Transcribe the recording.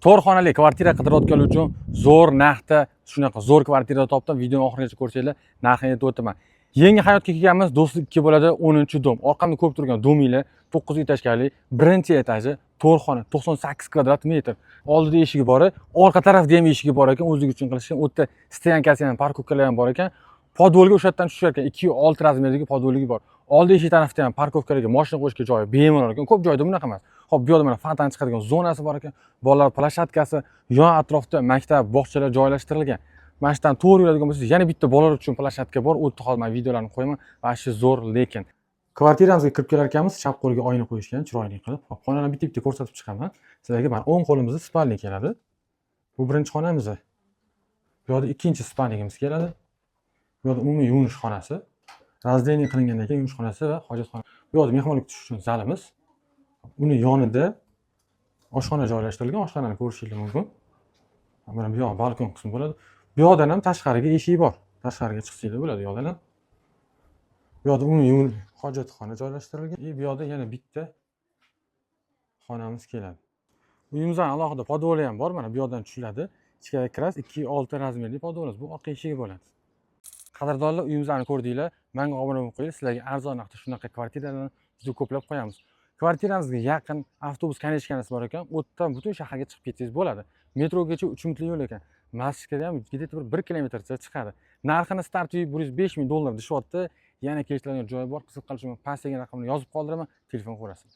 To'rt xonali kvartira qidirayotganlar uchun zo'r narxda shunaqa zo'r kvartira topdim. Videoni oxirigacha ko'rsanglar, narxini aytib o'taman. Yangi hayotga kelganmiz, do'stlik 2 bo'ladi, 10-dom. Orqamda ko'p turgan dominglar 9 etajli, birinchi etaji, to'rt xona, 98 kvadrat metr. Oldida eshigi bor, orqa tarafda ham eshigi bor ekan, o'zligi uchun qilishgan. U yerda stoyankasi ham, parkovkalar ham bor ekan. Podvolga o'sha yerdan tushar ekan, 2.6 razmerdagi podvoligi bor. Oldi eshik tarafda ham parkovkalarga mashina qo'yishga joyi bemalol ekan. Ko'p joyda bunaqa emas. Xo'p, bu yerda mana fontan chiqadigan zonasi bor ekan. Bolalar plashatkasi, yon atrofda maktab, bog'chalar joylashtirilgan. Mana shundan to'g'ri yuradigan bo'lsangiz, yana bitta bolalar uchun plashatka bor. U yerda hozir men videolarni qo'yaman. Va shu zo'r, lekin kvartiramizga kirib kelar ekanmiz, chap qo'lga oyna qo'yishgan, chiroyli qilib. Hop, xonalarni bitta-bitta ko'rsatib chiqaman. Sizlarga mana o'ng qo'limizda spalnik keladi. Bu birinchi xonamiz. Bu yerda ikkinchi spalnigimiz keladi. Bu yerda umumiy yuvinish xonasi. Razdeniya qilingandan keyin yuvinish xonasi va hojatxona. Bu yerda mehmonga kutish uchun zalimiz. Uni yonida oshxona joylashtirilgan, oshxonani ko'rishingiz mumkin. Mana bu yoq balkon qismi bo'ladi. Bu yoqdan ham tashqariga eshik bor. Tashqariga chiqsanglar bo'ladi yoqdan ham. Bu yoqda umumiy hojatxona joylashtirilgan. Bu yoqda yana bitta xonamiz keladi. Uyimizdan alohida podvoli ham bor. Mana bu yoqdan tushiladi. Ichkariga kirasiz, 2.6 razmerli podvolimiz. Bu orqa eshigi bo'ladi. Qadrdonlar, uyimizni ko'rdinglar. Menga obuna bo'lib qo'ying. Sizlarga arzon narxda shunaqa kvartiralarni juda ko'plab qo'yamiz. Kvartiramizga yaqin avtobus konechkanasi bor ekan. O'tdan butun shaharga chiqib ketsangiz bo'ladi. Metrogacha 3 minutlik yo'l ekan. Masjidga ham где-то 1 kilometrcha chiqadi. Narxini start $105 ming deyishyapti. Yana kelishadigan joyi bor. Qiziqqanlar uchun pastdagi raqamni yozib qoldiraman. Telefon ko'rasiz.